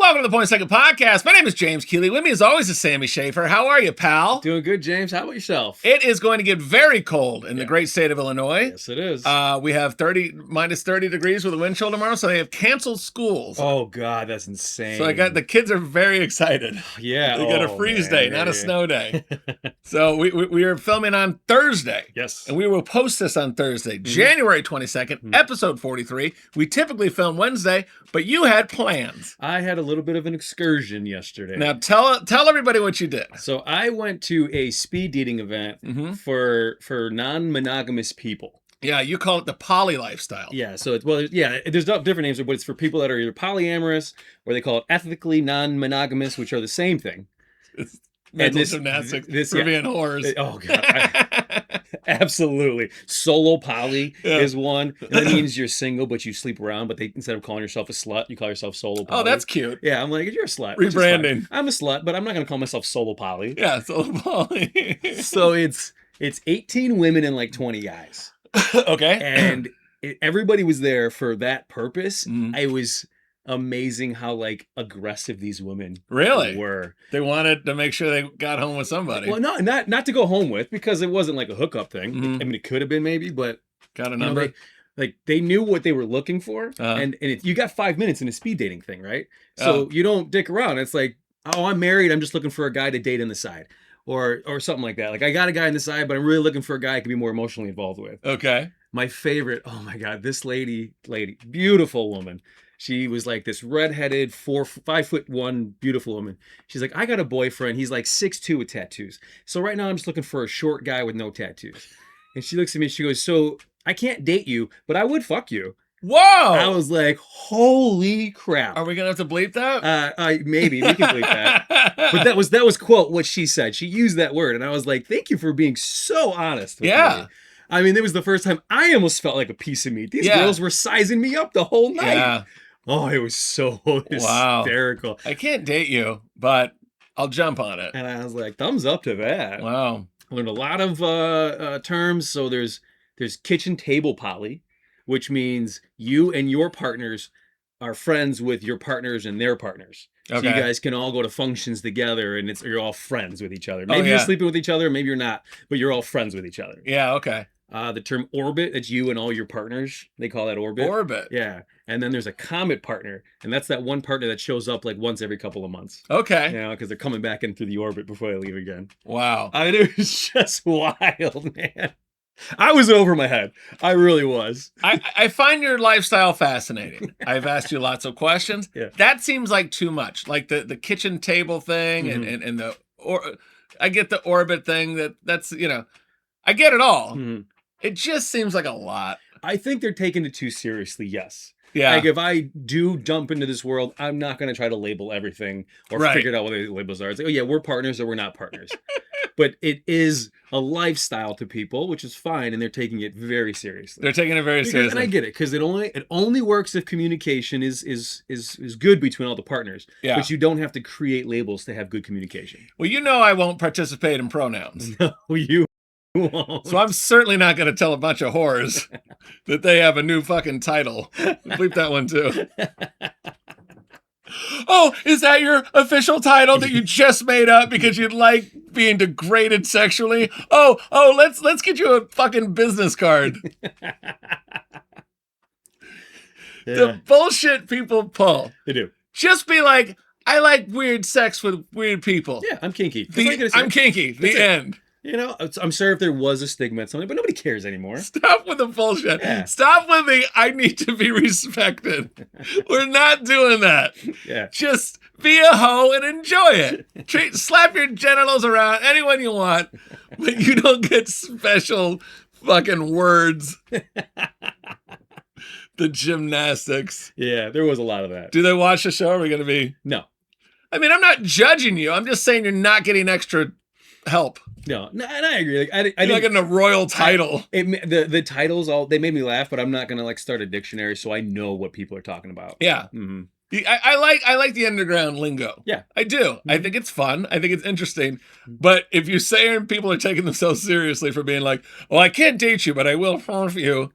Welcome to the Point Second Podcast. My name is James Keeley. With me, as always, is Sammy Schaefer. How are you, pal? Doing good, James. How about yourself? It is going to get very cold in the great state of Illinois. Yes, it is. We have minus 30 degrees with a wind chill tomorrow, so they have canceled schools. Oh, God, that's insane. So the kids are very excited. Yeah. They got a freeze day, not a snow day. So we are filming on Thursday. Yes. And we will post this on Thursday, January 22nd, episode 43. We typically film Wednesday, but you had plans. I had a little bit of an excursion yesterday. Now tell everybody what you did. So I went to a speed dating event for non-monogamous people. Yeah, you call it the poly lifestyle. Yeah, so there's different names, but it's for people that are either polyamorous or they call it ethically non-monogamous, which are the same thing. It's mental gymnastics for being whores. Oh, God. Absolutely. Solo poly is one. And that means you're single, but you sleep around, but instead of calling yourself a slut, you call yourself solo poly. Oh, that's cute. Yeah, I'm like, you're a slut. Rebranding. I'm a slut, but I'm not going to call myself solo poly. Yeah, solo poly. So it's 18 women and like 20 guys. Okay. And everybody was there for that purpose. It was amazing how like aggressive these women were. They wanted to make sure they got home with somebody. Well, not to go home with, because it wasn't like a hookup thing. I mean, it could have been maybe, but got a number. They knew what they were looking for, and you got 5 minutes in a speed dating thing, right? So you don't dick around. It's like, oh, I'm married. I'm just looking for a guy to date on the side, or something like that. Like, I got a guy on the side, but I'm really looking for a guy I can be more emotionally involved with. Okay. My favorite. Oh my God, this lady, beautiful woman. She was like this redheaded, 5'1", beautiful woman. She's like, I got a boyfriend. He's like 6'2" with tattoos. So right now I'm just looking for a short guy with no tattoos. And she looks at me, she goes, so I can't date you, but I would fuck you. Whoa! I was like, holy crap. Are we going to have to bleep that? Maybe we can bleep that. But that was quote what she said. She used that word. And I was like, thank you for being so honest with me. I mean, it was the first time I almost felt like a piece of meat. These girls were sizing me up the whole night. Yeah. Oh, it was so hysterical. I can't date you, but I'll jump on it. And I was like, thumbs up to that. Wow. Learned a lot of terms. So there's kitchen table poly, which means you and your partners are friends with your partners and their partners. Okay. So you guys can all go to functions together, and you're all friends with each other. Maybe you're sleeping with each other, maybe you're not, but you're all friends with each other. Yeah, okay. The term orbit, that's you and all your partners. They call that orbit. Orbit. Yeah. And then there's a comet partner, and that's that one partner that shows up like once every couple of months. Okay. You know, because they're coming back in through the orbit before they leave again. Wow. I mean, it was just wild, man. I was over my head. I really was. I find your lifestyle fascinating. I've asked you lots of questions. Yeah. That seems like too much. Like the kitchen table thing and I get the orbit thing. That's I get it all. It just seems like a lot. I think they're taking it too seriously, yes. Yeah. Like, if I do jump into this world, I'm not going to try to label everything or figure out what the labels are. It's like, oh yeah, we're partners or we're not partners. But it is a lifestyle to people, which is fine, and they're taking it very seriously. They're taking it very seriously. And I get it, because it only works if communication is good between all the partners. Yeah. But you don't have to create labels to have good communication. Well, I won't participate in pronouns. No, you won't. So I'm certainly not going to tell a bunch of whores that they have a new fucking title. Bleep that one too. Oh, is that your official title that you just made up because you like being degraded sexually? Oh, let's get you a fucking business card. The bullshit people pull. They do. Just be like, I like weird sex with weird people. Yeah, I'm kinky. I'm kinky. The end. You know, I'm sure if there was a stigma at something, but nobody cares anymore. Stop with the bullshit. Yeah. Stop with the I need to be respected. We're not doing that. Yeah. Just be a hoe and enjoy it. Slap your genitals around anyone you want, but you don't get special fucking words. The gymnastics. Yeah, there was a lot of that. Do they watch the show? Are we going to be? No. I mean, I'm not judging you. I'm just saying you're not getting extra help. No, and I agree. Like, You're not getting a royal title. The titles they made me laugh, but I'm not gonna like start a dictionary so I know what people are talking about. Yeah. Mm-hmm. I like the underground lingo. Yeah, I do. Mm-hmm. I think it's fun. I think it's interesting. But if you're saying people are taking themselves seriously for being like, "Oh, I can't date you, but I will for you,"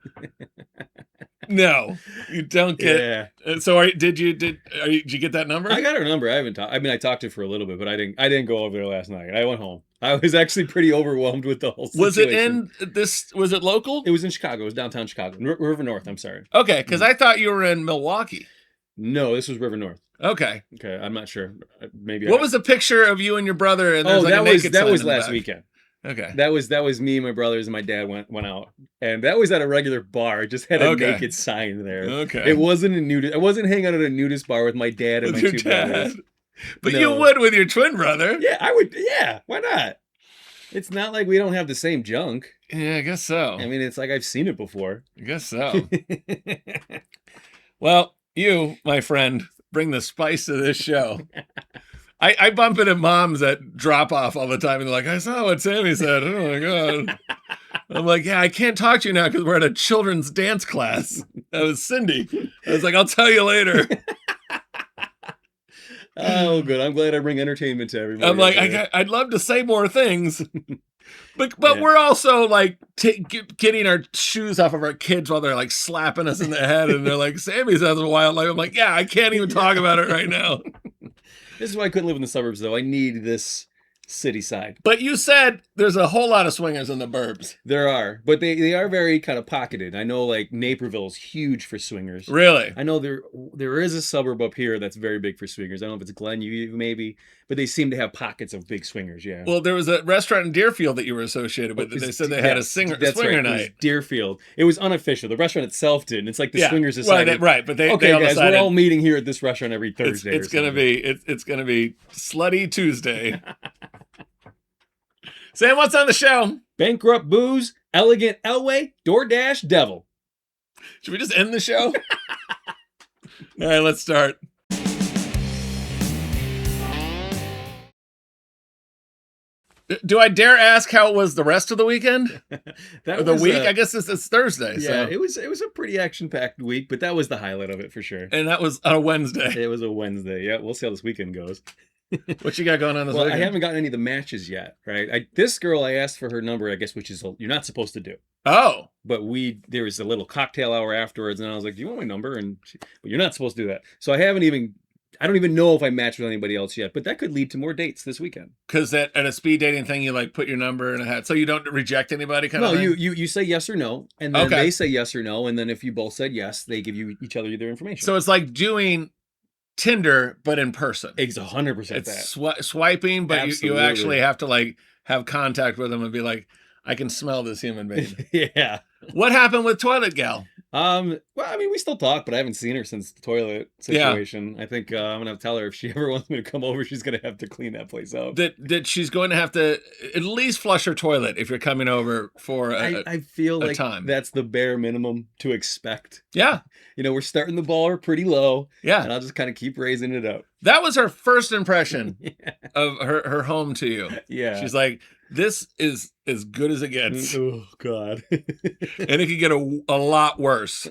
No, you don't get. Yeah. So did you get that number? I got her number. I haven't talked. I mean, I talked to her for a little bit, but I didn't go over there last night. I went home. I was actually pretty overwhelmed with the whole situation. Was it in this? Was it local? It was in Chicago. It was downtown Chicago, River North. I'm sorry. Okay, because I thought you were in Milwaukee. No, this was River North. Okay. Okay, I'm not sure. Maybe. What was the picture of you and your brother? And that was last weekend. Okay. That was me, my brothers, and my dad went out, and that was at a regular bar. It just had a naked sign there. Okay. It wasn't a nudist. I wasn't hanging out at a nudist bar with my dad and my two brothers. But you would with your twin brother. Yeah, I would. Yeah, why not? It's not like we don't have the same junk. Yeah, I guess so. I mean, it's like I've seen it before. I guess so. Well, you, my friend, bring the spice to this show. I bump into moms at drop off all the time, and they're like, I saw what Sammy said. Oh my God. I'm like, yeah, I can't talk to you now because we're at a children's dance class. That was Cindy. I was like, I'll tell you later. Oh, good. I'm glad I bring entertainment to everybody. I'm like, I'd love to say more things. But we're also like getting our shoes off of our kids while they're like slapping us in the head. And they're like, Sammy's has a wild life. I'm like, yeah, I can't even talk about it right now. This is why I couldn't live in the suburbs, though. I need this city side. But you said there's a whole lot of swingers in the burbs. There are, but they are very kind of pocketed. I know like Naperville's huge for swingers. Really? I know there is a suburb up here that's very big for swingers. I don't know if it's Glenview maybe, but they seem to have pockets of big swingers, yeah. Well, there was a restaurant in Deerfield that you were associated with. They said they had a swinger right. night. It was Deerfield. It was unofficial. The restaurant itself didn't. It's like the swingers decided. Right, but they okay, all guys, decided, we're all meeting here at this restaurant every Thursday. It's gonna be Slutty Tuesday. Sam, what's on the show? Bankrupt Booze, Elegant Elway, DoorDash Devil. Should we just end the show? All right, let's start. Do I dare ask how it was the rest of the weekend? Or the week? I guess it's Thursday. Yeah, so. it was a pretty action-packed week, but that was the highlight of it for sure. And that was on a Wednesday. It was a Wednesday. Yeah, we'll see how this weekend goes. What you got going on this weekend? I haven't gotten any of the matches yet, right? This girl, I asked for her number, I guess, which is you're not supposed to do. Oh. But there was a little cocktail hour afterwards, and I was like, do you want my number? But you're not supposed to do that. So I don't even know if I matched with anybody else yet, but that could lead to more dates this weekend. Because at a speed dating thing, you like put your number in a hat, so you don't reject anybody kind of thing? No, you say yes or no, and then they say yes or no, and then if you both said yes, they give you each other their information. So it's like doing Tinder, but in person. It's 100% it's swiping, but you actually have to like have contact with them and be like, I can smell this human being. Yeah. What happened with Toilet Gal? Well, I mean, we still talk, but I haven't seen her since the toilet situation. Yeah. I think I'm gonna have to tell her if she ever wants me to come over, she's gonna have to clean that place up. That she's going to have to at least flush her toilet if you're coming over for I feel like time. That's the bare minimum to expect. Yeah. We're starting the ball pretty low. Yeah. And I'll just kind of keep raising it up. That was her first impression of her home to you. Yeah. She's like, this is as good as it gets. Oh, God. And it could get a lot worse.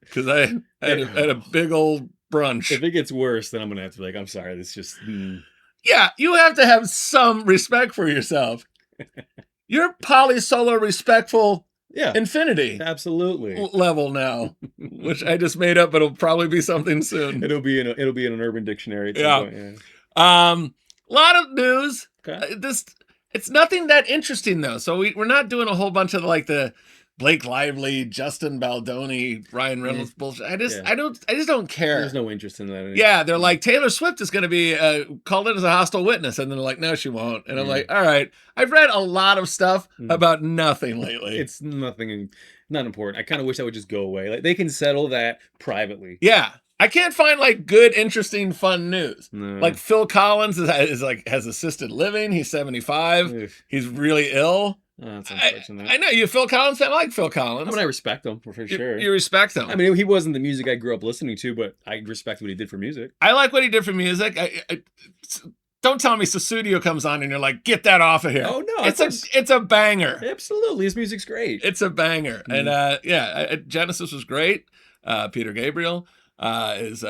Because I had a big old brunch. If it gets worse, then I'm going to have to be like, I'm sorry. This just... Yeah, you have to have some respect for yourself. You're poly-solo respectful infinity. Absolutely. Level now. Which I just made up, but it'll probably be something soon. It'll be in an Urban Dictionary at some point, A lot of news. Okay. It's nothing that interesting though. So we're not doing a whole bunch of like the Blake Lively, Justin Baldoni, Ryan Reynolds bullshit. I just don't care. There's no interest in that anymore. Yeah, they're like, Taylor Swift is going to be called in as a hostile witness, and then they're like, no, she won't. And I'm like, all right. I've read a lot of stuff about nothing lately. It's nothing, not important. I kind of wish that would just go away. Like they can settle that privately. Yeah. I can't find like good, interesting, fun news. No. Like Phil Collins has assisted living. He's 75. Oof. He's really ill. Oh, that's unfortunate. I know you a Phil Collins fan. I like Phil Collins. I mean, I respect him for sure. You respect him. I mean, he wasn't the music I grew up listening to, but I respect what he did for music. I like what he did for music. Don't tell me Sussudio comes on and you're like, get that off of here. Oh no, it's a banger. Absolutely, his music's great. It's a banger, and Genesis was great. Peter Gabriel is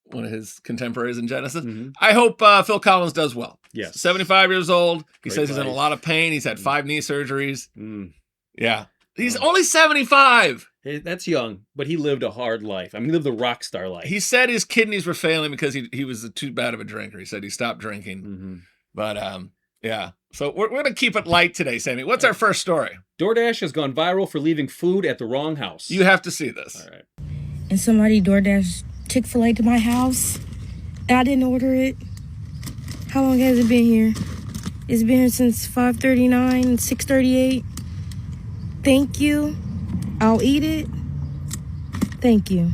one of his contemporaries in Genesis. Mm-hmm. I hope Phil Collins does well. Yes. 75 years old. He says he's life. in a lot of pain. He's had 5 knee surgeries. Mm. Yeah. He's only 75. That's young, but he lived a hard life. I mean, he lived the rock star life. He said his kidneys were failing because he was too bad of a drinker. He said he stopped drinking. Mm-hmm. But yeah. So we're going to keep it light today, Sammy. What's our first story? DoorDash has gone viral for leaving food at the wrong house. You have to see this. All right. And somebody DoorDash Chick-fil-A to my house. And I didn't order it. How long has it been here? It's been here since 5:39, 6:38. Thank you. I'll eat it. Thank you.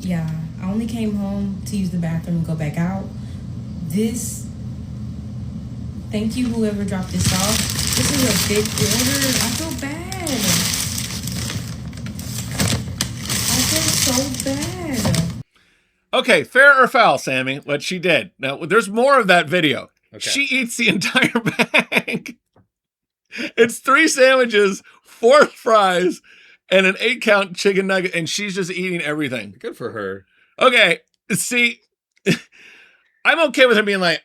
Yeah, I only came home to use the bathroom and go back out. Thank you, whoever dropped this off. This is a big order. I feel bad. I feel so bad. Okay, fair or foul, Sammy, what she did. Now, there's more of that video. Okay. She eats the entire bag. It's 3 sandwiches, 4 fries, and an 8-count chicken nugget, and she's just eating everything. Good for her. Okay, see, I'm okay with her being like,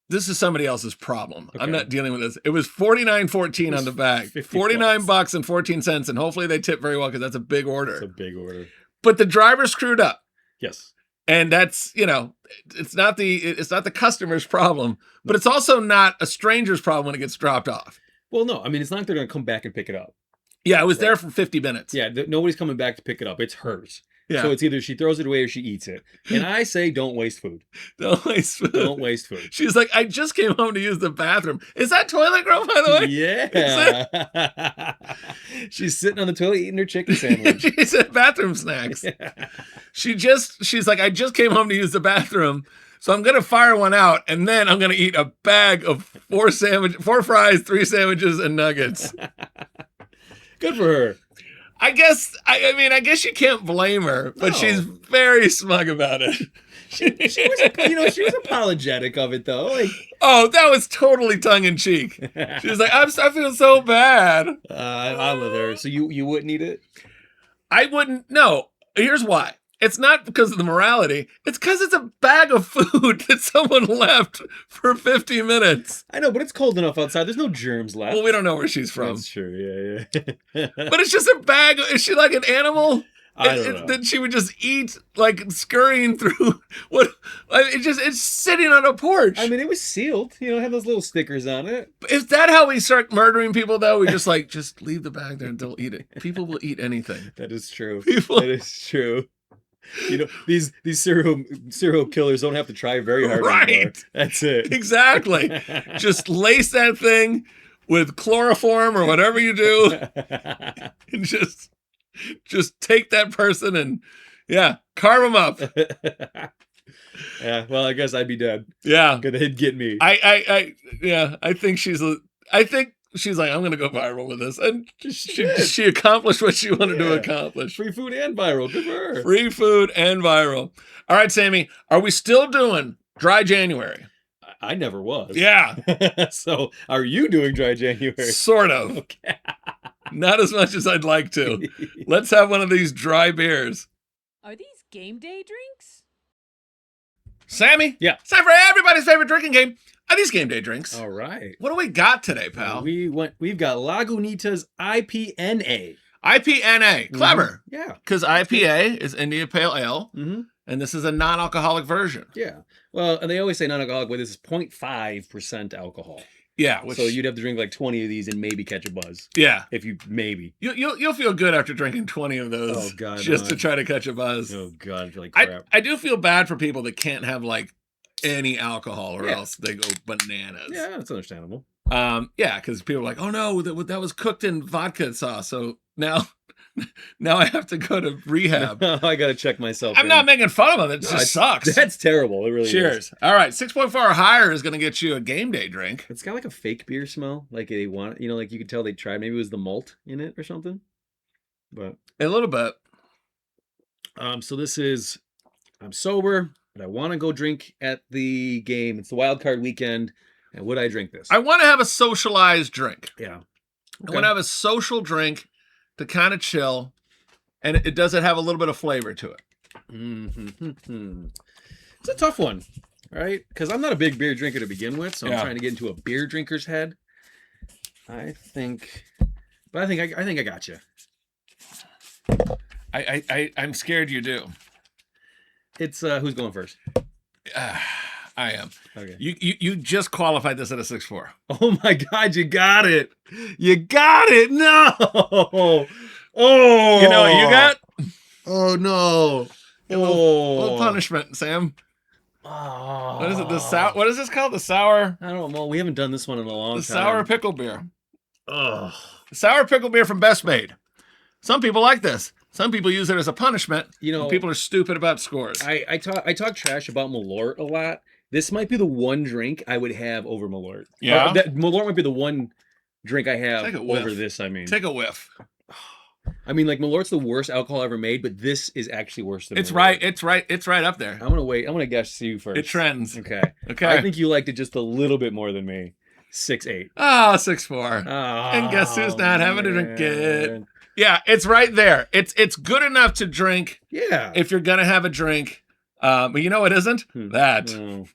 this is somebody else's problem. Okay. I'm not dealing with this. It was $49.14 on the bag. $49 and 14 cents, and hopefully they tip very well because that's a big order. It's a big order. But the driver screwed up. Yes. And that's, it's not the customer's problem, but it's also not a stranger's problem when it gets dropped off. Well, no, I mean, it's not like they're going to come back and pick it up. Yeah, it was there for 50 minutes. Yeah, nobody's coming back to pick it up. It's hers. Yeah. So it's either she throws it away or she eats it. And I say don't waste food. Don't waste food. Don't waste food. She's like, I just came home to use the bathroom. Is that toilet girl, by the way? Yeah. She's sitting on the toilet eating her chicken sandwich. She said bathroom snacks. Yeah. She's like, I just came home to use the bathroom. So I'm going to fire one out, and then I'm going to eat a bag of 4 fries, 3 sandwiches, and nuggets. Good for her. I guess you can't blame her, but she's very smug about it. She was apologetic of it though. Like, oh, that was totally tongue in cheek. She was like, I feel so bad. I love her. So you wouldn't eat it? I wouldn't. No. Here's why. It's not because of the morality. It's because it's a bag of food that someone left for 50 minutes. I know, but it's cold enough outside. There's no germs left. Well, we don't know where she's from. That's true. Yeah. But it's just a bag. Is she like an animal? I don't know. That she would just eat, like scurrying through what? It's sitting on a porch. I mean, it was sealed. Had those little stickers on it. Is that how we start murdering people? Though we just leave the bag there and they'll eat it. People will eat anything. That is true. That is true. These serial killers don't have to try very hard anymore. That's it. Exactly. Just lace that thing with chloroform or whatever you do, and just take that person and carve them up. Yeah. Well, I guess I'd be dead. Yeah. Because they'd get me. I think she's like, I'm going to go viral with this. And she accomplished what she wanted to accomplish. Free food and viral. Good for her. Free food and viral. All right, Sammy, are we still doing Dry January? I never was. Yeah. So are you doing Dry January? Sort of. Okay. Not as much as I'd like to. Let's have one of these dry beers. Are these game day drinks? Sammy? Yeah. It's time for everybody's favorite drinking game. Are these game day drinks? All right. What do we got today, pal? We've got Lagunitas IPNA. IPNA. Clever. Mm-hmm. Yeah. Because IPA is India Pale Ale, and this is a non-alcoholic version. Yeah. Well, and they always say non-alcoholic, but this is 0.5% alcohol. Yeah. So you'd have to drink like 20 of these and maybe catch a buzz. Yeah. You'll feel good after drinking 20 of those. Oh, God. Just to try to catch a buzz. Oh, God. I feel like crap. I do feel bad for people that can't have like any alcohol or else they go bananas. Yeah, that's understandable. Because people are like, oh no, that was cooked in vodka sauce. So now I have to go to rehab. I got to check myself. I'm not making fun of it. It just sucks. That's terrible. It really Cheers. is. All right. 6.4 or higher is going to get you a game day drink. It's got like a fake beer smell. Like they want, like you could tell they tried. Maybe it was the malt in it or something. But a little bit. So this is, I'm sober, but I want to go drink at the game. It's the wild card weekend. And would I drink this? I want to have a socialized drink. Yeah. Okay. I want to have a social drink to kind of chill. And does it have a little bit of flavor to it? Mm-hmm. It's a tough one, right? Because I'm not a big beer drinker to begin with. So I'm trying to get into a beer drinker's head. I think I got you. I'm scared you do. It's who's going first? I am. Okay. You just qualified this at a 6'4". Oh my God, you got it. You got it. No. Oh. You know what you got? Oh no. A little punishment, Sam. Oh. What is it? What is this called? The sour. I don't know. We haven't done this one in a long time. The sour pickle beer. Oh. Sour pickle beer from Best Made. Some people like this. Some people use it as a punishment. You know, people are stupid about scores. I talk trash about Malort a lot. This might be the one drink I would have over Malort. Yeah, Malort might be the one drink I have over this. I mean, take a whiff. I mean, like Malort's the worst alcohol ever made, but this is actually worse than. It's Malort. It's right up there. I'm gonna wait. I'm gonna guess you first. It trends. Okay. Okay. I think you liked it just a little bit more than me. 6'8". Oh, 6'4". Oh, And guess who's not having to drink it? Yeah, it's right there. It's good enough to drink. Yeah. If you're gonna have a drink, but you know what isn't? That. No.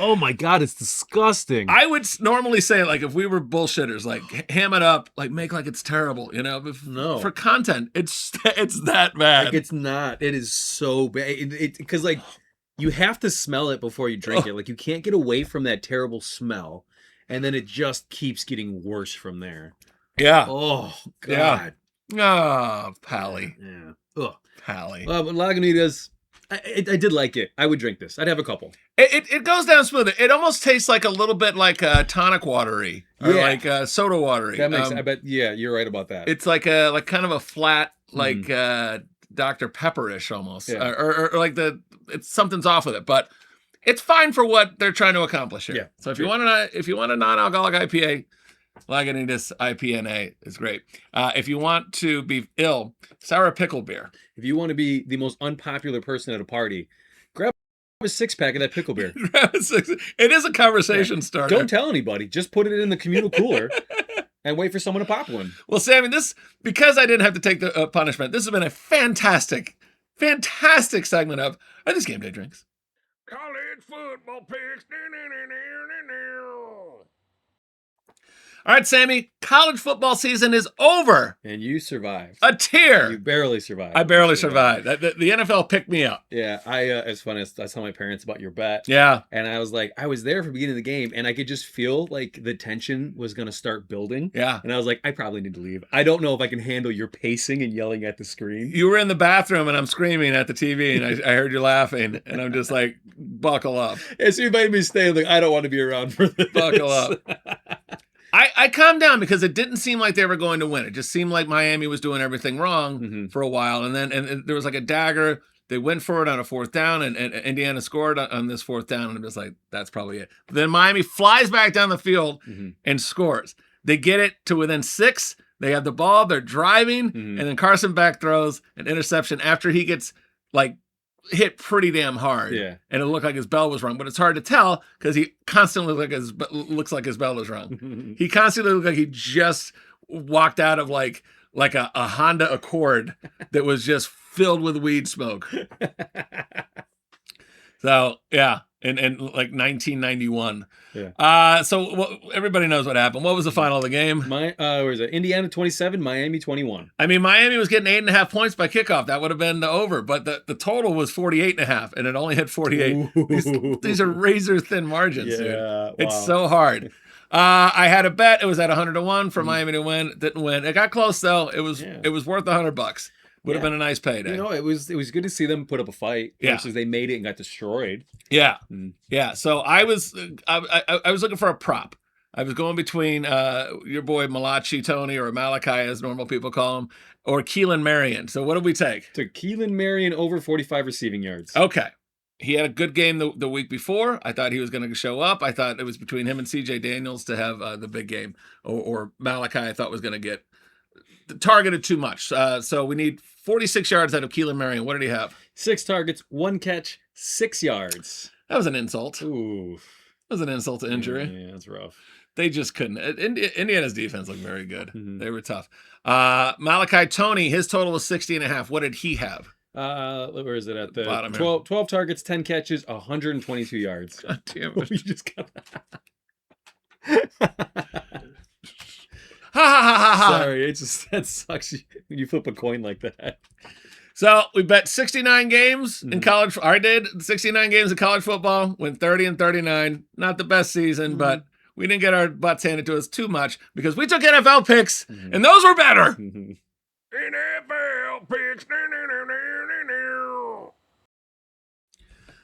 Oh my God, it's disgusting. I would normally say, like, if we were bullshitters, like, ham it up, like, make like it's terrible, you know? No. For content, it's that bad. Like, it's not. It is so bad. Because, like, you have to smell it before you drink it. Like, you can't get away from that terrible smell. And then it just keeps getting worse from there. Yeah. Oh, God. Yeah. Oh, Pally. Yeah. Ugh. Pally. But Lagunitas, I did like it. I would drink this. I'd have a couple. It goes down smooth. It almost tastes like a little bit like tonic watery, or like soda watery. That makes. I bet. Yeah, you're right about that. It's like kind of a flat, like Dr. Pepper-ish almost, Yeah. or like something's off with it, but it's fine for what they're trying to accomplish here. Yeah, so if you want a non-alcoholic IPA, Lagunitas IPNA is great. If you want to be ill, sour pickle beer. If you want to be the most unpopular person at a party, grab a 6-pack of that pickle beer. Grab a 6. It is a conversation starter. Don't tell anybody. Just put it in the communal cooler and wait for someone to pop one. Well, Sammy, because I didn't have to take the punishment, this has been a fantastic segment of Are These Game Day Drinks? College football picks. All right, Sammy, college football season is over. And you survived. A tear. You barely survived. I barely survived. The NFL picked me up. Yeah, it's funny. I told my parents about your bet. Yeah. And I was like, I was there for the beginning of the game, and I could just feel like the tension was going to start building. Yeah. And I was like, I probably need to leave. I don't know if I can handle your pacing and yelling at the screen. You were in the bathroom, and I'm screaming at the TV, and I heard you laughing, and I'm just like, buckle up. And so you made me stay. Like, I don't want to be around for this. Buckle up. I calmed down because it didn't seem like they were going to win. It just seemed like Miami was doing everything wrong for a while. And then there was like a dagger. They went for it on a 4th down, and Indiana scored on this 4th down. And I'm just like, that's probably it. But then Miami flies back down the field and scores. They get it to within 6. They have the ball. They're driving. And then Carson Beck throws an interception after he gets like hit pretty damn hard. Yeah. And it looked like his bell was wrong, but it's hard to tell because he constantly looks like his bell was wrong. He constantly looked like he just walked out of like a Honda Accord that was just filled with weed smoke. So yeah, in like 1991. Yeah. So everybody knows what happened. What was the final of the game? Where is it? Indiana 27, Miami 21. I mean, Miami was getting 8.5 points by kickoff. That would have been the over, but the total was 48.5, and it only hit 48. These are razor thin margins, dude. Wow. It's so hard. I had a bet. It was at 100-1 for Miami to win. It didn't win. It got close though. It was worth $100. Would have been a nice payday. You know, it was good to see them put up a fight versus they made it and got destroyed. Yeah. Yeah. So I was looking for a prop. I was going between your boy Malachi Tony, or Malachi as normal people call him, or Keelan Marion. So what did we take? Took Keelan Marion over 45 receiving yards. Okay. He had a good game the week before. I thought he was going to show up. I thought it was between him and CJ Daniels to have the big game. Or Malachi I thought was going to get targeted too much. So we need 46 yards out of Keelan Marion. What did he have? 6 targets, 1 catch, 6 yards. That was an insult. Ooh. That was an insult to injury. Yeah, that's rough. They just couldn't. Indiana's defense looked very good. They were tough. Malachi Tony, his total was 60.5. What did he have? Where is it at the bottom? 12 targets, 10 catches, 122 yards. God damn it. You just got Ha ha ha ha ha. Sorry, that sucks when you flip a coin like that. So we bet 69 games in college. I did 69 games in college football, went 30-39. Not the best season, but we didn't get our butts handed to us too much because we took NFL picks, and those were better. NFL picks.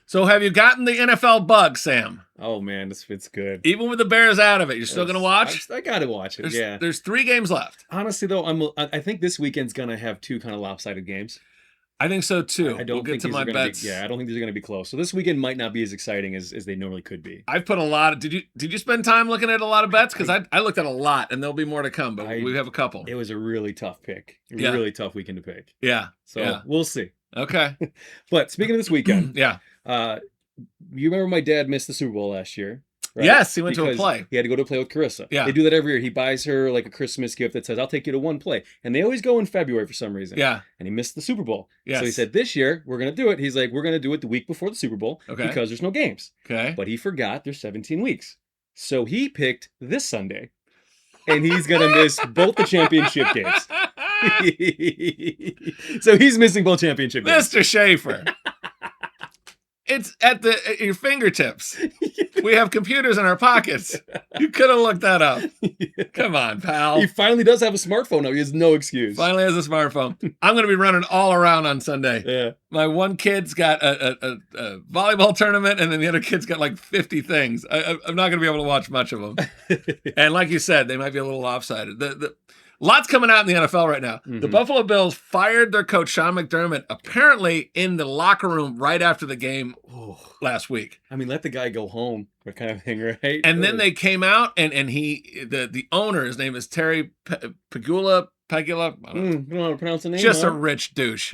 So have you gotten the NFL bug, Sam? Oh man, it's good. Even with the Bears out of it, you're still going to watch? I got to watch it. There's 3 games left. Honestly, though, I think this weekend's going to have 2 kind of lopsided games. I think so too. I don't get to my bets. I don't think these are going to be close. So this weekend might not be as exciting as they normally could be. I've put a lot of. Did you spend time looking at a lot of bets? Because I looked at a lot, and there'll be more to come. But we have a couple. It was a really tough pick. Really tough weekend to pick. Yeah. So we'll see. Okay. But speaking of this weekend, yeah. You remember my dad missed the Super Bowl last year? Right? Yes, he went to a play. He had to go to a play with Carissa. Yeah. They do that every year. He buys her like a Christmas gift that says, I'll take you to one play. And they always go in February for some reason. Yeah. And he missed the Super Bowl. Yes. So he said, this year, we're going to do it. He's like, we're going to do it the week before the Super Bowl because there's no games. Okay. But he forgot there's 17 weeks. So he picked this Sunday. And he's going to miss both the championship games. So he's missing both championship games. Mr. Schaefer. It's at your fingertips. We have computers in our pockets. You could have looked that up. Come on, pal. He finally does have a smartphone now. He has no excuse. Finally has a smartphone. I'm going to be running all around on Sunday. Yeah. My one kid's got a volleyball tournament, and then the other kid's got like 50 things. I'm not going to be able to watch much of them. And like you said, they might be a little lopsided. Lots coming out in the NFL right now. The Buffalo Bills fired their coach, Sean McDermott, apparently in the locker room right after the game last week. I mean, let the guy go home, kind of thing, right? And then they came out, and the owner, his name is Terry Pegula. I don't know how to pronounce the name. Just a rich douche.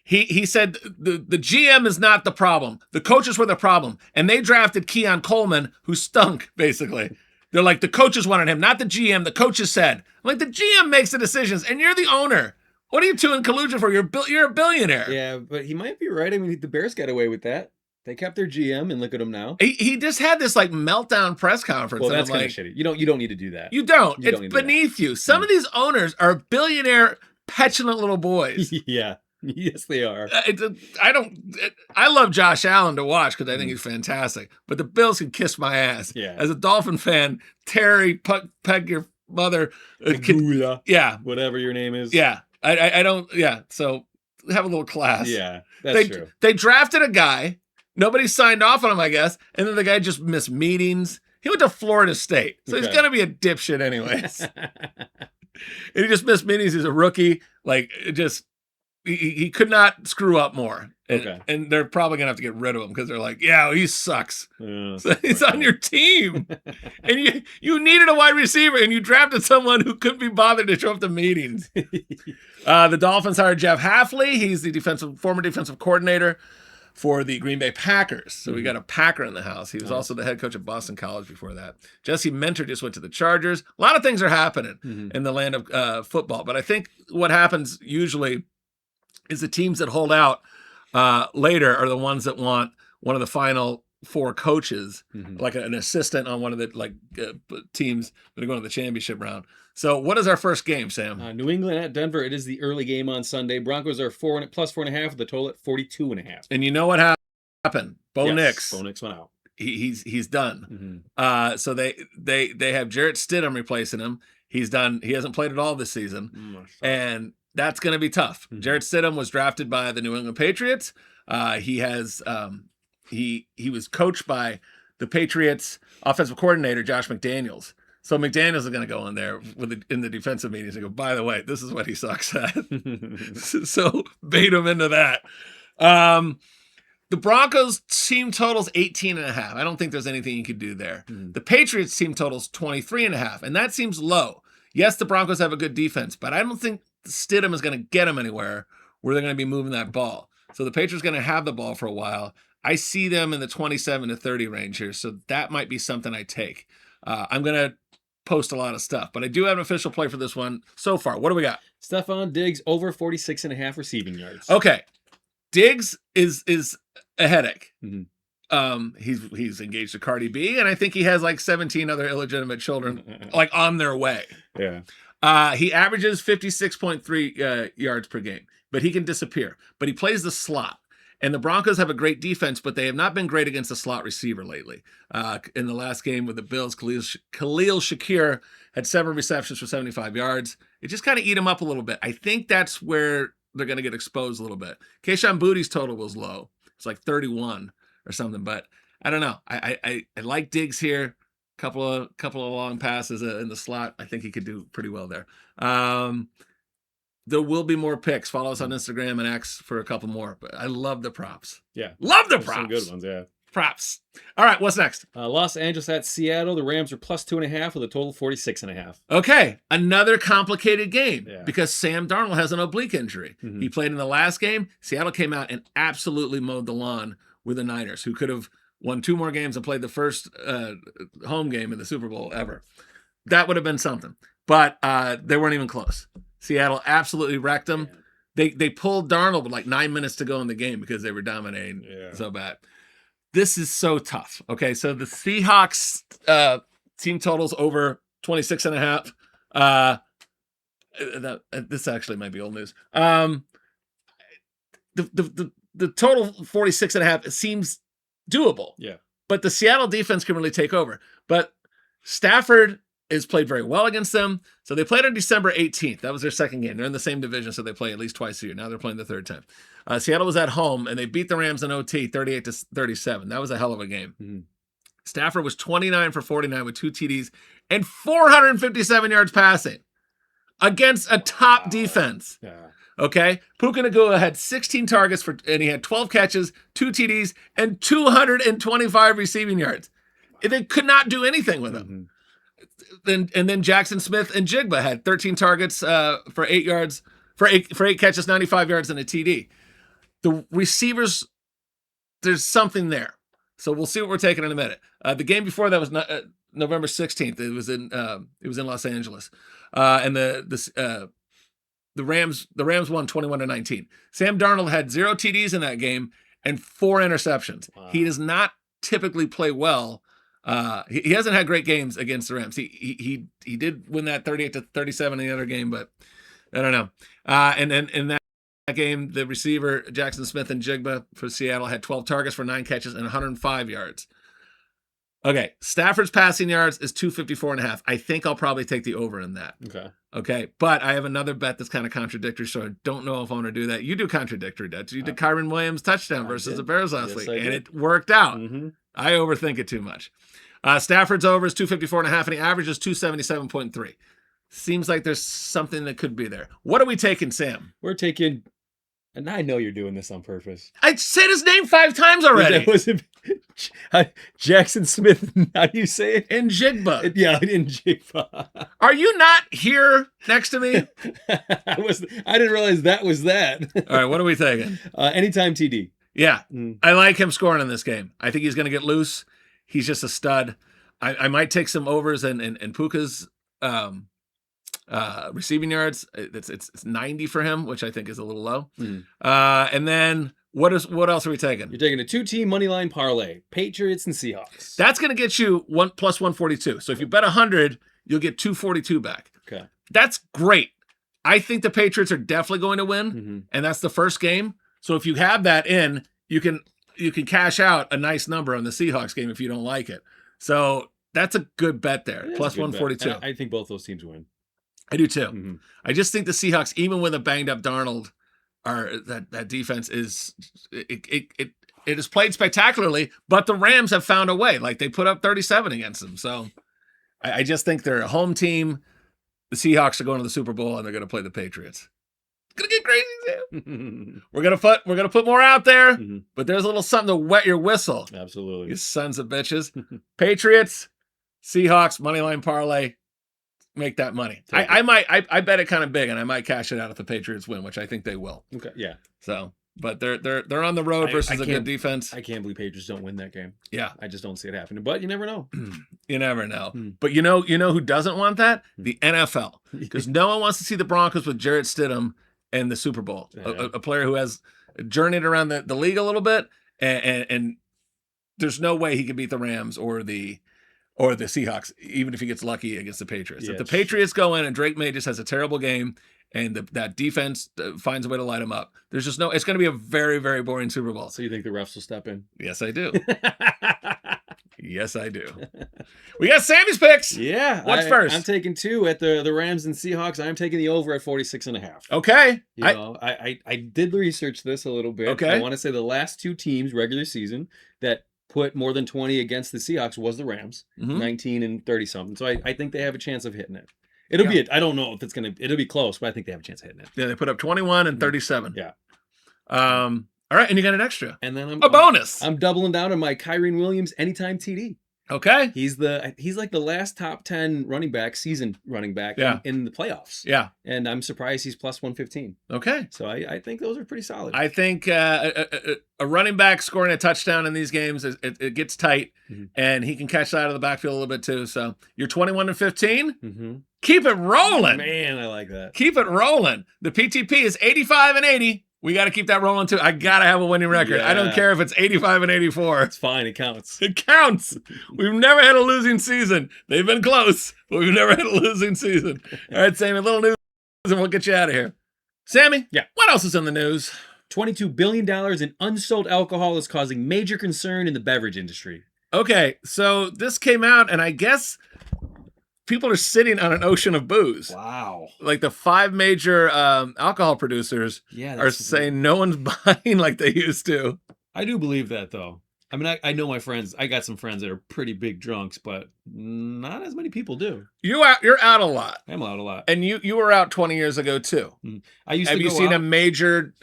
He said the GM is not the problem. The coaches were the problem. And they drafted Keon Coleman, who stunk, basically. They're like, the coaches wanted him, not the GM. The coaches said. I'm like, the GM makes the decisions, and you're the owner. What are you two in collusion for? You're a billionaire. Yeah, but he might be right. I mean, the Bears got away with that. They kept their GM, and look at him now. He just had this like meltdown press conference. Well, that's kind of shitty. You don't need to do that. You don't. It's beneath you. Some of these owners are billionaire, petulant little boys. Yeah. Yes, they are. I love Josh Allen to watch because I think he's fantastic. But the Bills can kiss my ass. Yeah. As a Dolphin fan, Terry, peg your mother. Yeah. Whatever your name is. Yeah. I don't. Yeah. So have a little class. Yeah. That's true. They drafted a guy. Nobody signed off on him, I guess. And then the guy just missed meetings. He went to Florida State. So he's going to be a dipshit anyways. And he just missed meetings. He's a rookie. Like, he could not screw up more. And they're probably going to have to get rid of him because they're like, yeah, he sucks. So he's on your team. And you needed a wide receiver, and you drafted someone who couldn't be bothered to show up to meetings. The Dolphins hired Jeff Hafley. He's the former defensive coordinator for the Green Bay Packers. So we got a Packer in the house. He was also the head coach at Boston College before that. Jesse Minter just went to the Chargers. A lot of things are happening in the land of football. But I think what happens usually is the teams that hold out later are the ones that want one of the final 4 coaches, like an assistant on one of the teams that are going to the championship round. So what is our first game, Sam? New England at Denver. It is the early game on Sunday. Broncos are plus 4.5 with the total at 42.5. And you know what happened? Bo Nix went out. He's done. So they have Jarrett Stidham replacing him. He's done. He hasn't played at all this season, and that's going to be tough. Jarrett Stidham was drafted by the New England Patriots. He was coached by the Patriots offensive coordinator Josh McDaniels. So McDaniels is going to go in there in the defensive meetings and go, by the way, this is what he sucks at. So bait him into that. The Broncos team totals 18.5. I don't think there's anything you could do there. The Patriots team totals 23.5, and that seems low. Yes, the Broncos have a good defense, but I don't think Stidham is going to get them anywhere where they're going to be moving that ball. So the Patriots are going to have the ball for a while. I see them in the 27 to 30 range here, so that might be something I take. I'm going to post a lot of stuff, but I do have an official play for this one so far. What do we got? Stephon Diggs over 46.5 receiving yards. Okay. Diggs is a headache. He's engaged to Cardi B, and I think he has like 17 other illegitimate children like on their way. Yeah. He averages 56.3 yards per game, but he can disappear. But he plays the slot. And the Broncos have a great defense, but they have not been great against the slot receiver lately. In the last game with the Bills, Khalil Shakir had 7 receptions for 75 yards. It just kind of eat him up a little bit. I think that's where they're going to get exposed a little bit. Kayshon Boutte's total was low. It's like 31 or something, but I don't know. I like Diggs here. Couple of long passes in the slot. I think he could do pretty well there. There will be more picks. Follow us on Instagram and X for a couple more. But I love the props. Yeah. Love the There's props. some good ones, yeah. Props. All right, what's next? Los Angeles at Seattle. The Rams are +2.5 with a total 46.5. Okay, another complicated game Yeah. because Sam Darnold has an oblique injury. Mhm. He played in the last game. Seattle came out and absolutely mowed the lawn with the Niners, who could have won 2 more games and played the first home game in the Super Bowl ever. That would have been something. But they weren't even close. Seattle absolutely wrecked them. They pulled Darnold with like 9 minutes to go in the game because they were dominating so bad. This is so tough. Okay, so the Seahawks team totals over 26.5. This actually might be old news. The total 46.5 seems doable. Yeah. But the Seattle defense can really take over. But Stafford has played very well against them. So they played on December 18th. That was their second game. They're in the same division, so they play at least twice a year. Now they're playing the third time. Seattle was at home, and they beat the Rams in OT 38-37. That was a hell of a game. Mm-hmm. Stafford was 29 for 49 with 2 TDs and 457 yards passing against a top defense. Yeah. Okay, Puka Nacua had 16 targets and he had 12 catches, 2 TDs, and 225 receiving yards. They could not do anything with him. Mm-hmm. Then Jackson Smith and Jigba had 13 targets for 8 yards, for eight catches, 95 yards, and a TD. The receivers, there's something there. So we'll see what we're taking in a minute. The game before that was November 16th. It was in Los Angeles, and the Rams won 21-19. Sam Darnold had 0 TDs in that game and 4 interceptions. Wow. He does not typically play well. He hasn't had great games against the Rams. He did win that 38-37 in the other game, but I don't know. And then in that game, the receiver Jackson Smith and Jigba for Seattle had 12 targets for 9 catches and 105 yards. Okay, Stafford's passing yards is 254.5. I think I'll probably take the over in that. Okay, but I have another bet that's kind of contradictory, so I don't know if I want to do that. You do contradictory bets. You did Kyron Williams touchdown versus the Bears last week, and it worked out. Mm-hmm. I overthink it too much. Stafford's over is 254.5, and he averages 277.3. Seems like there's something that could be there. What are we taking, Sam? We're taking, and I know you're doing this on purpose. I said his name 5 times already. Was it Jackson Smith? How do you say it? And Jigba. Yeah, in Jigba. Are you not here next to me? I didn't realize that was that. All right, what are we taking? Anytime TD. Yeah, I like him scoring in this game. I think he's going to get loose. He's just a stud. I might take some overs and Puka's receiving yards. It's 90 for him, which I think is a little low. And then what else are we taking? You're taking a 2-team money line parlay: Patriots and Seahawks. That's going to get you plus 142. So if you bet 100, you'll get 242 back. Okay, that's great. I think the Patriots are definitely going to win, and that's the first game. So if you have that in, you can cash out a nice number on the Seahawks game if you don't like it. So that's a good bet there, plus 142. I think both those teams win. I do too. I just think the Seahawks, even with a banged up Darnold, that defense is it has played spectacularly, but the Rams have found a way. Like they put up 37 against them. So I just think they're a home team. The Seahawks are going to the Super Bowl and they're going to play the Patriots. It's gonna get crazy, Sam. We're gonna put more out there, but there's a little something to wet your whistle. Absolutely, you sons of bitches. Patriots, Seahawks, moneyline parlay. Make that money. I bet it kind of big, and I might cash it out if the Patriots win, which I think they will. Okay, yeah. So, but they're on the road versus a good defense. I can't believe Patriots don't win that game. Yeah, I just don't see it happening. But you never know. You never know. But you know who doesn't want that? The NFL, because no one wants to see the Broncos with Jarrett Stidham and the Super Bowl. A player who has journeyed around the league a little bit and there's no way he can beat the Rams or the Seahawks, even if he gets lucky against the Patriots. Yeah, If the Patriots go in and Drake May just has a terrible game and that defense finds a way to light him up, there's just no. It's going to be a very, very boring Super Bowl. So you think the refs will step in? Yes, I do. Yes, I do. We got Sammy's picks. Yeah. What's first? I'm taking 2 at the Rams and Seahawks. I'm taking the over at 46.5. Okay. I did research this a little bit. Okay. I want to say the last 2 teams regular season that put more than 20 against the Seahawks was the Rams, 19 and 30 something. So I think they have a chance of hitting it. It'll be I don't know if it's it'll be close, but I think they have a chance of hitting it. Yeah, they put up 21 and 37. Yeah. All right, and you got an extra. And then a bonus. I'm doubling down on my Kyren Williams anytime TD. Okay. He's like the last top 10 running back, season running back in the playoffs. Yeah. And I'm surprised he's plus 115. Okay. So I think those are pretty solid. I think a running back scoring a touchdown in these games, it gets tight, and he can catch that out of the backfield a little bit too. So you're 21 and 15. Keep it rolling. Man, I like that. Keep it rolling. The PTP is 85 and 80. We got to keep that rolling too. I got to have a winning record. Yeah. I don't care if it's 85 and 84. It's fine. It counts. It counts. We've never had a losing season. They've been close, but we've never had a losing season. All right, Sammy, a little news and we'll get you out of here. Sammy? Yeah. What else is in the news? $22 billion in unsold alcohol is causing major concern in the beverage industry. Okay, so this came out, and I guess people are sitting on an ocean of booze. Wow. Like the 5 major alcohol producers are saying no one's buying like they used to. I do believe that, though. I mean, I know my friends. I got some friends that are pretty big drunks, but not as many people do. You're out a lot. I'm out a lot. And you were out 20 years ago, too. I used Have to you go seen out. a major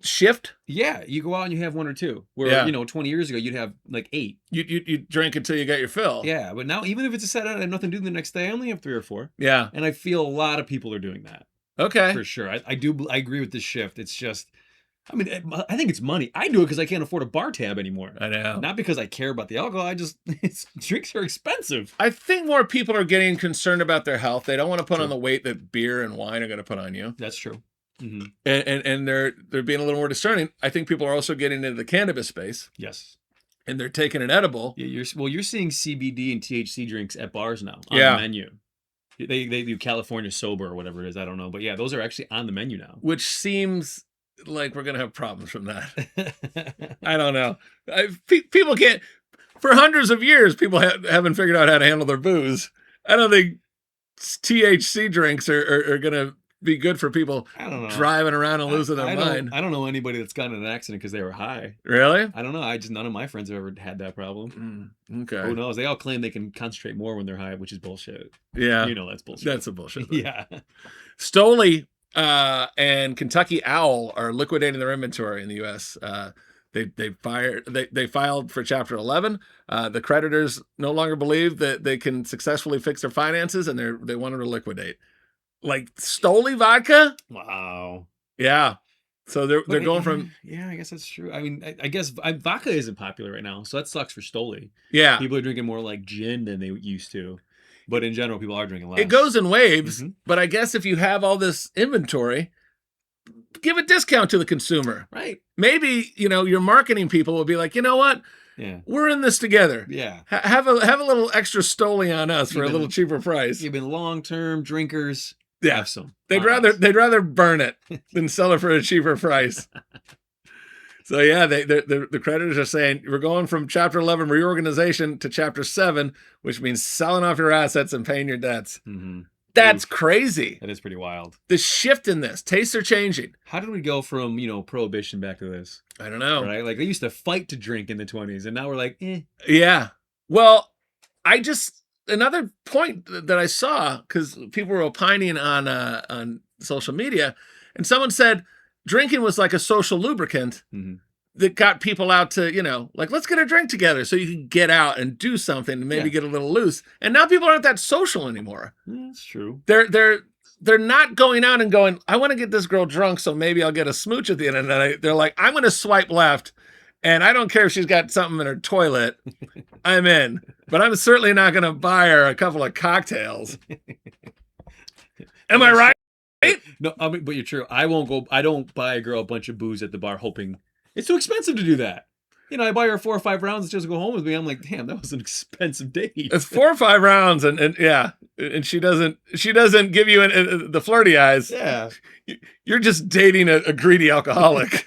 shift? Yeah, you go out and you have 1 or 2. Where, 20 years ago, you'd have like 8. You drink until you get your fill. Yeah, but now, even if it's a set out, I have nothing to do the next day, I only have 3 or 4. Yeah. And I feel a lot of people are doing that. Okay. For sure. I agree with this shift. It's just, I mean, I think it's money. I do it because I can't afford a bar tab anymore. I know. Not because I care about the alcohol. Drinks are expensive. I think more people are getting concerned about their health. They don't want to put on the weight that beer and wine are going to put on you. That's true. And they're being a little more discerning. I think people are also getting into the cannabis space. Yes. And they're taking an edible. Yeah, you're seeing CBD and THC drinks at bars now on the menu. They do California sober or whatever it is. I don't know. But yeah, those are actually on the menu now. Which seems like we're going to have problems from that. I don't know. People can't, for hundreds of years, people haven't figured out how to handle their booze. I don't think THC drinks are going to be good for people driving around and losing their mind. I don't know anybody that's gotten in an accident because they were high. Really? I don't know. None of my friends have ever had that problem. Okay. Who knows? They all claim they can concentrate more when they're high, which is bullshit. Yeah. That's bullshit. That's a bullshit thing. Yeah. Stoli and Kentucky Owl are liquidating their inventory in the U.S. They filed for Chapter 11. The creditors no longer believe that they can successfully fix their finances, and they wanted to liquidate. Like Stoli vodka? Wow. Yeah. So they're going from... Yeah, I guess that's true. I mean, I guess vodka isn't popular right now, so that sucks for Stoli. Yeah. People are drinking more like gin than they used to. But in general, people are drinking less. It goes in waves, but I guess if you have all this inventory, give a discount to the consumer. Right. Maybe, your marketing people will be like, you know what? Yeah. We're in this together. Yeah. Have a little extra Stoli on us for a little cheaper price. You've been long-term drinkers. Yeah. Have some. They'd rather burn it than sell it for a cheaper price. So yeah, the creditors are saying we're going from Chapter 11 reorganization to Chapter 7, which means selling off your assets and paying your debts. That's crazy. That is pretty wild. The shift in this, tastes are changing. How did we go from prohibition back to this? I don't know. Right? Like they used to fight to drink in the 20s, and now we're like, eh. Yeah. Well, another point that I saw, because people were opining on social media, and someone said drinking was like a social lubricant that got people out to, let's get a drink together so you can get out and do something and maybe get a little loose. And now people aren't that social anymore. That's true. They're not going out and going, I want to get this girl drunk so maybe I'll get a smooch at the end of the night. They're like, I'm going to swipe left. And I don't care if she's got something in her toilet. I'm in. But I'm certainly not going to buy her a couple of cocktails. Am I right? No, but you're true. I don't buy a girl a bunch of booze at the bar hoping it's too expensive to do that. You know, I buy her 4 or 5 rounds just to go home with me. I'm like, damn, that was an expensive date. It's 4 or 5 rounds, and yeah, and she doesn't give you the flirty eyes. Yeah. You're just dating a greedy alcoholic.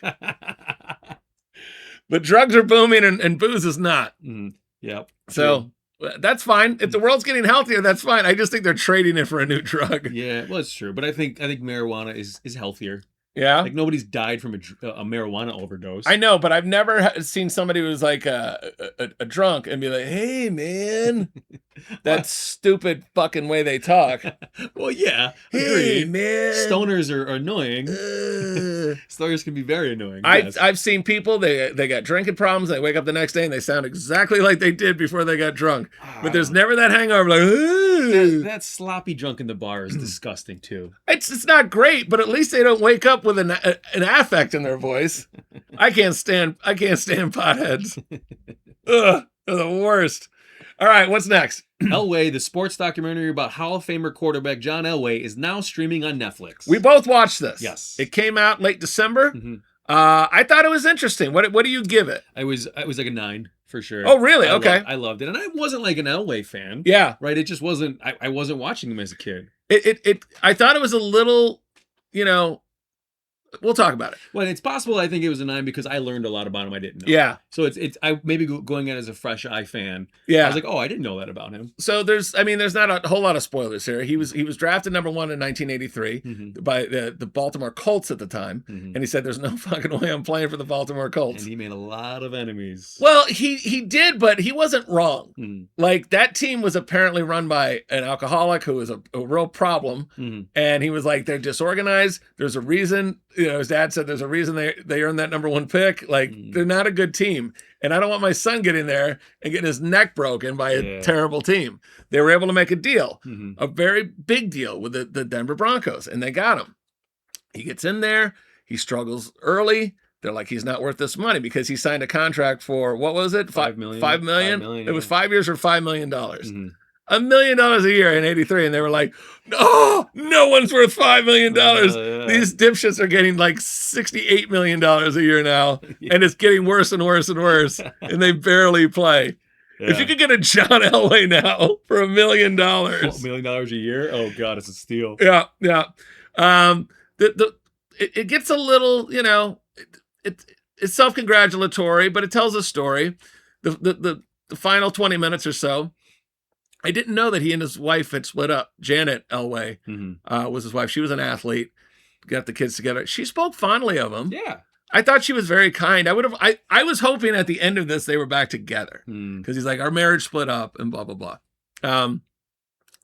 But drugs are booming and booze is not. Mm-hmm. Yep. So that's fine. If the world's getting healthier, that's fine. I just think they're trading it for a new drug. Yeah, well, it's true. But I think marijuana is healthier. Yeah. Like nobody's died from a marijuana overdose. I know, but I've never seen somebody who's like a drunk and be like, "Hey, man," that stupid fucking way they talk. Well, yeah. Hey, Agreed. man. Stoners are annoying. Stoners can be very annoying. Yes. I've seen people, they got drinking problems. They wake up the next day and they sound exactly like they did before they got drunk. But there's never that hangover. Like, that sloppy drunk in the bar is disgusting too. It's not great, but at least they don't wake up with an affect in their voice. I can't stand potheads. Ugh, they're the worst. All right, what's next? Elway, the sports documentary about Hall of Famer quarterback John Elway, is now streaming on Netflix. We both watched this. Yes. It came out late December. Mm-hmm. I thought it was interesting. What do you give it? I was like a 9 for sure. Oh, really? Okay. I loved it, and I wasn't like an Elway fan. Yeah. Right. It just wasn't. I wasn't watching him as a kid. I thought it was a little, we'll talk about it. Well, it's possible I think it was a 9 because I learned a lot about him I didn't know. Yeah. So it's I maybe going in as a fresh eye fan. Yeah. I was like, oh, I didn't know that about him. So there's not a whole lot of spoilers here. He was drafted number 1 in 1983 by the Baltimore Colts at the time, and he said, "There's no fucking way I'm playing for the Baltimore Colts." And he made a lot of enemies. Well, he did, but he wasn't wrong. Like that team was apparently run by an alcoholic who was a real problem, and he was like, they're disorganized. There's a reason. His dad said there's a reason they earned that number 1 pick. Like they're not a good team. And I don't want my son getting there and getting his neck broken by a terrible team. They were able to make a deal, a very big deal with the Denver Broncos, and they got him. He gets in there. He struggles early. They're like, he's not worth this money because he signed a contract for, what was it? $5 million. $5 million? It was 5 years for $5 million. $1 million a year in 83. And they were like, oh, no one's worth $5 million. These dipshits are getting like $68 million a year now. And it's getting worse and worse and worse. And they barely play. Yeah. If you could get a John Elway now for $1 million. $1 million a year? Oh, God, it's a steal. Yeah. It gets a little, it's self-congratulatory, but it tells a story. The final 20 minutes or so, I didn't know that he and his wife had split up. Janet Elway was his wife. She was an athlete, got the kids together. She spoke fondly of him. Yeah. I thought she was very kind. I was hoping at the end of this they were back together because he's like, our marriage split up and blah, blah, blah. And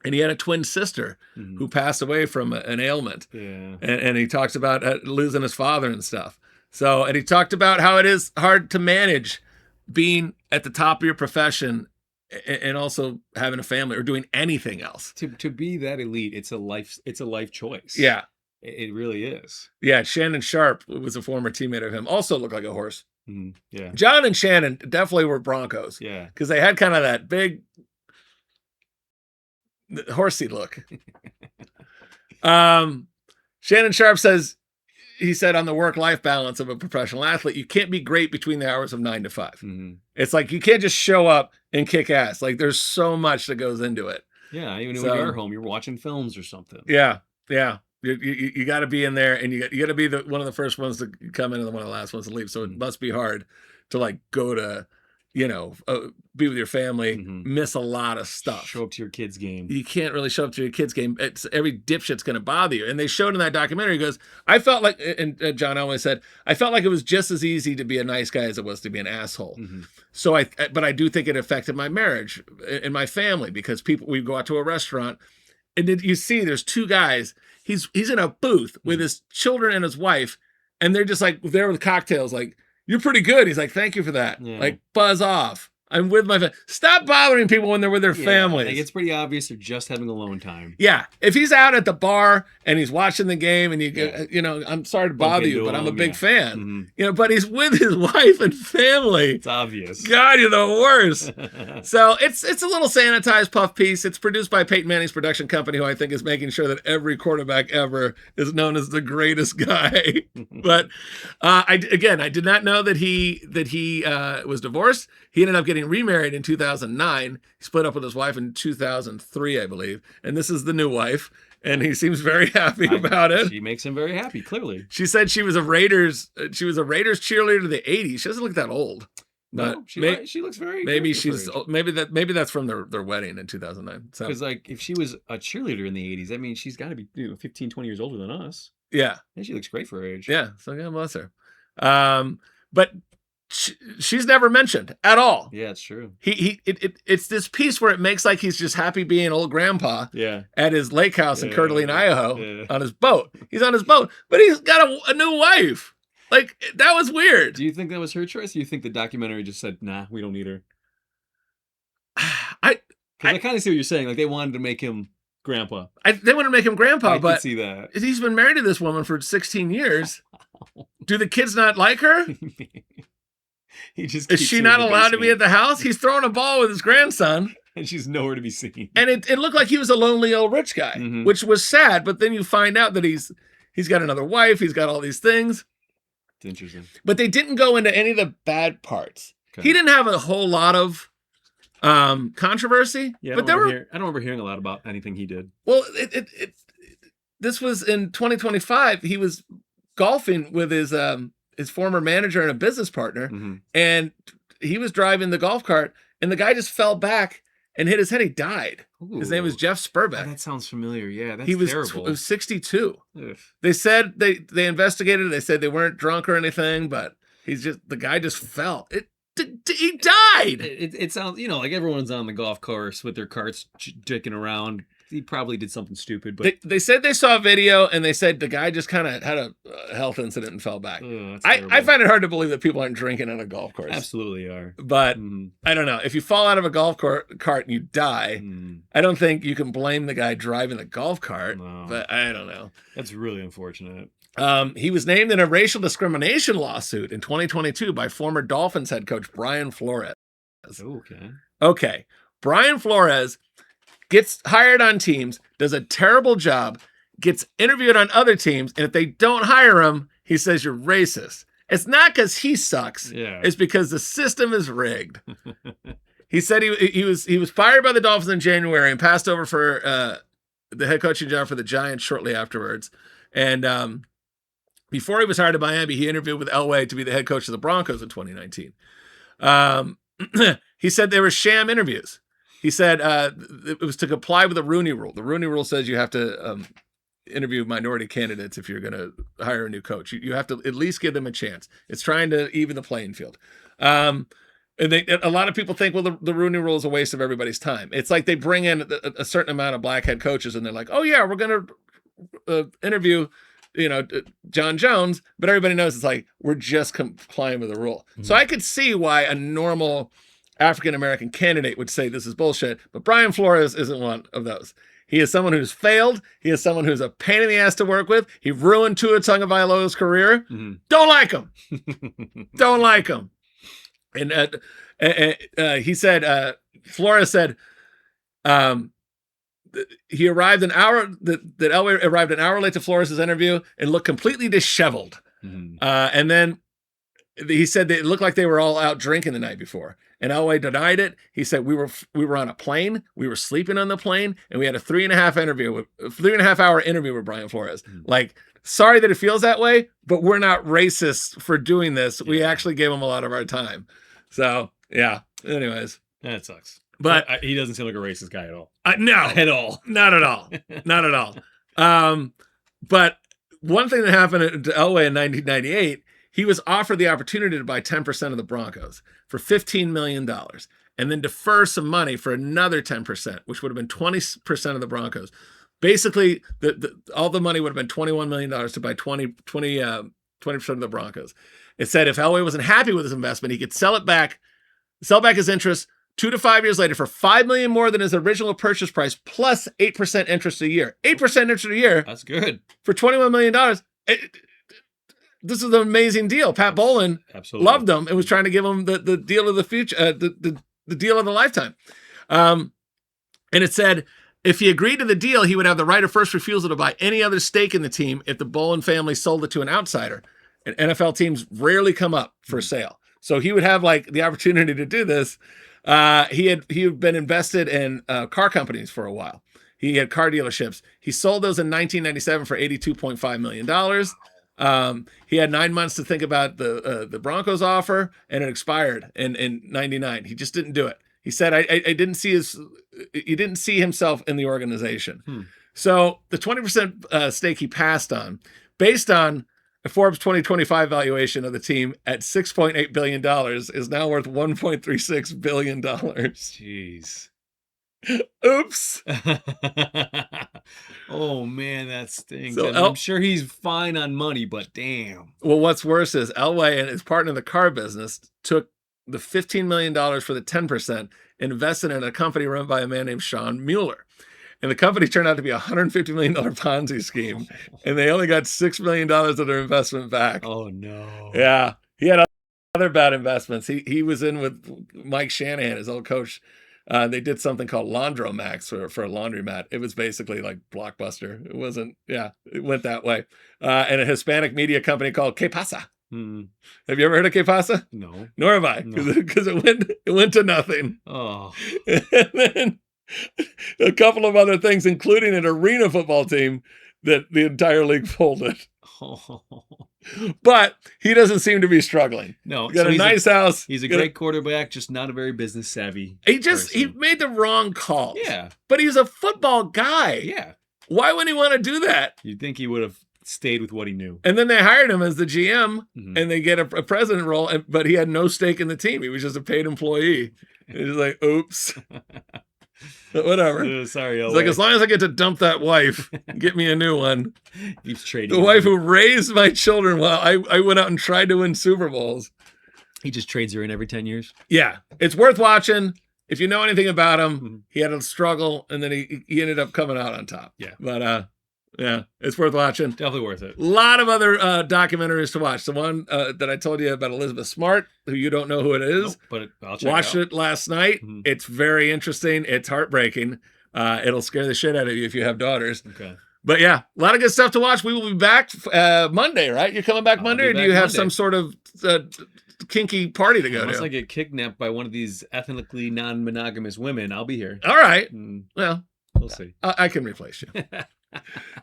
he had a twin sister who passed away from an ailment. Yeah. And he talks about losing his father and stuff. So, and he talked about how it is hard to manage being at the top of your profession and also having a family or doing anything else. To be that elite, it's a life choice. Yeah. It really is. Yeah, Shannon Sharp was a former teammate of him. Also looked like a horse. Yeah. John and Shannon definitely were Broncos. Yeah. Because they had kind of that big horsey look. Shannon Sharp says, he said on the work-life balance of a professional athlete, you can't be great between the hours of 9 to 5. It's like you can't just show up and kick ass. Like there's so much that goes into it. Yeah, even when you're home, you're watching films or something. Yeah. You got to be in there, and you got to be one of the first ones to come in and one of the last ones to leave. So it must be hard to like go to, be with your family, miss a lot of stuff. Show up to your kid's game. You can't really show up to your kid's game. It's every dipshit's going to bother you. And they showed in that documentary, he goes, I felt like, and John Elway said, I felt like it was just as easy to be a nice guy as it was to be an asshole. So but I do think it affected my marriage and my family because we go out to a restaurant and then you see there's 2 guys. He's in a booth with his children and his wife, and they're just like there with cocktails. Like, you're pretty good. He's like, thank you for that. Yeah. Like, buzz off. I'm with my family. Stop bothering people when they're with their Yeah, families. like, it's pretty obvious they're just having alone time. Yeah, if he's out at the bar and he's watching the game and Yeah. you know, I'm sorry to Bump bother you, into but I'm a him, big yeah. fan. Mhm. You know, but he's with his wife and family. It's obvious. God, you're the worst. So it's a little sanitized puff piece. It's produced by Peyton Manning's production company, who I think is making sure that every quarterback ever is known as the greatest guy. But I did not know that he was divorced. He ended up getting remarried in 2009. He split up with his wife in 2003, I believe. And this is the new wife. And he seems very happy about it. She makes him very happy, clearly. She said she was a Raiders cheerleader to the 80s. She doesn't look that old. But No, she looks very maybe good for her she's age. maybe that's from their wedding in 2009. So Because, like, if she was a cheerleader in the 80s, I mean, she's got to be 15, 20 years older than us. yeah. And she looks great for her age. Yeah, so God bless her. But she's never mentioned at all. Yeah, it's true. It's this piece where it makes like he's just happy being old grandpa Yeah. at his lake house in Yeah, Coeur d'Alene, Idaho, yeah. on his boat. He's on his boat, but he's got a new wife. Like, that was weird. Do you think that was her choice? Or do you think the documentary just said, nah, we don't need her? I Because I kind of see what you're saying. Like, they wanted to make him grandpa. they want to make him grandpa, I but could see that. he's been married to this woman for 16 years. Do the kids not like her? He just Is keeps she her not in the allowed to be at basement, the house? He's throwing a ball with his grandson. and she's nowhere to be seen. And it looked like he was a lonely old rich guy, Mhm. which was sad. But then you find out that he's got another wife. He's got all these things. It's interesting. But they didn't go into any of the bad parts. Okay. He didn't have a whole lot of controversy. Yeah, but there were I don't remember hearing a lot about anything he did. well. This was in 2025. He was golfing with his former manager and a business partner, Mhm. and he was driving the golf cart, and the guy just fell back and hit his head. He died. His name was Ooh. Jeff Oh, Spurbeck. that sounds familiar. Yeah, that's He was terrible. 62. Ugh. They said they investigated. They said they weren't drunk or anything, but the guy just fell. He died. It sounds, like everyone's on the golf course with their carts dicking around. He probably did something stupid, but They said they saw a video, and they said the guy just kind of had a health incident and fell back. that's I terrible. find it hard to believe that people aren't drinking on a golf course. Absolutely are. But Mhm. I don't know. If you fall out of a golf cart and you die, Mm. I don't think you can blame the guy driving the golf cart. No. But I don't know. That's really unfortunate. He was named in a racial discrimination lawsuit in 2022 by former Dolphins head coach Brian Flores. Okay. Okay. Brian Flores gets hired on teams, does a terrible job, gets interviewed on other teams, and if they don't hire him, he says you're racist. It's not because he sucks. Yeah. It's because the system is rigged. He said he was fired by the Dolphins in January and passed over for the head coaching job for the Giants shortly afterwards. And before he was hired at Miami, he interviewed with Elway to be the head coach of the Broncos in 2019. He said they were sham interviews. He said it was to comply with the Rooney Rule. The Rooney Rule says you have to interview minority candidates if you're going to hire a new coach. You have to at least give them a chance. It's trying to even the playing field. And a lot of people think, well, the Rooney Rule is a waste of everybody's time. It's like they bring in a certain amount of black head coaches, and they're like, oh yeah, we're going to interview John Jones, but everybody knows it's like we're just complying with the rule. Mm-hmm. So I could see why a normal African-American candidate would say this is bullshit, but Brian Flores isn't one of those. He is someone who's failed. He is someone who's a pain in the ass to work with. He ruined Tua Tagovailoa's career. Mm-hmm. Don't like him. Don't like him. And he said, Flores said, he arrived an hour, that Elway arrived an hour late to Flores' interview and looked completely disheveled. Mm-hmm. And then he said that it looked like they were all out drinking the night before. And Elway denied it. He said we were on a plane, we were sleeping on the plane, and we had a 3.5 hour interview with Brian Flores. Mm-hmm. Like, sorry that it feels that way, but we're not racist for doing this. Yeah. We actually gave him a lot of our time. So yeah. Anyways, that sucks. But he doesn't seem like a racist guy at all. No, at all. Not at all. Not at all. But one thing that happened to Elway in 1998, he was offered the opportunity to buy 10% of the Broncos for $15 million and then defer some money for another 10%, which would have been 20% of the Broncos. Basically, all the money would have been $21 million to buy 20% of the Broncos. It said if Elway wasn't happy with his investment, he could sell it back sell back his interest 2 to 5 years later for $5 million more than his original purchase price, plus 8% interest a year. 8% interest a year. That's good. For $21 million. This is an amazing deal. Pat Bolin loved him and was trying to give him the deal of the future, the deal of the lifetime. And it said, if he agreed to the deal, he would have the right of first refusal to buy any other stake in the team if the Bolin family sold it to an outsider. And NFL teams rarely come up for sale. So he would have like the opportunity to do this. He had been invested in car companies for a while. He had car dealerships. He sold those in 1997 for $82.5 million. He had 9 months to think about the Broncos offer, and it expired in 99. He just didn't do it. He said, I didn't see he didn't see himself in the organization. So the 20% stake he passed on, based on a Forbes 2025 valuation of the team at $6.8 billion, is now worth $1.36 billion. Jeez. Oops. Oh, man, that stinks. So I'm sure he's fine on money, but damn. Well, what's worse is Elway and his partner in the car business took the $15 million for the 10% and invested in a company run by a man named Sean Mueller. And the company turned out to be a $150 million Ponzi scheme. And they only got $6 million of their investment back. Oh, no. Yeah. He had other bad investments. He was in with Mike Shanahan, his old coach. They did something called Laundromax for a laundromat. It was basically like Blockbuster. It wasn't, it went that way. And a Hispanic media company called Que Pasa. Have you ever heard of Que Pasa? No. Nor have I, because it went to nothing. Oh. And then a couple of other things, including an arena football team that the entire league folded. Oh. But he doesn't seem to be struggling. No, He's got a nice house. He's a great quarterback, just not a very business savvy. He made the wrong calls. Yeah. But he's a football guy. Yeah. Why would he want to do that? You'd think he would have stayed with what he knew. And then they hired him as the GM, and they get a president role, but he had no stake in the team. He was just a paid employee. It was like, oops. But whatever. Sorry, it's like, as long as I get to dump that wife, get me a new one. Keeps trading. The wife who raised my children while I went out and tried to win Super Bowls. He just trades her in every 10 years. Yeah. It's worth watching. If you know anything about him, he had a struggle, and then he ended up coming out on top. Yeah. But yeah, it's worth watching. Definitely worth it. A lot of other documentaries to watch. The one that I told you about Elizabeth Smart, who you don't know who it is. Nope, but I'll check Watched it last night. It's very interesting. It's heartbreaking. It'll scare the shit out of you if you have daughters. Okay. But yeah, a lot of good stuff to watch. We will be back Monday, right? You're coming back Monday, or do you have some sort of kinky party to go to? Unless I get kidnapped by one of these ethnically non-monogamous women, I'll be here. All right. Well, we'll see. I can replace you.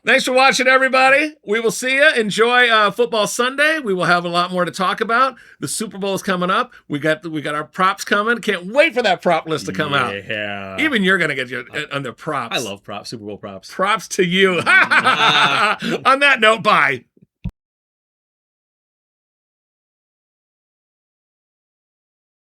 Thanks for watching, everybody. We will see you. Enjoy Football Sunday. We will have a lot more to talk about. The Super Bowl is coming up. We got our props coming. Can't wait for that prop list to come out. Yeah. Even you're gonna get your on the props. I love props. Super Bowl props. Props to you. On that note, bye.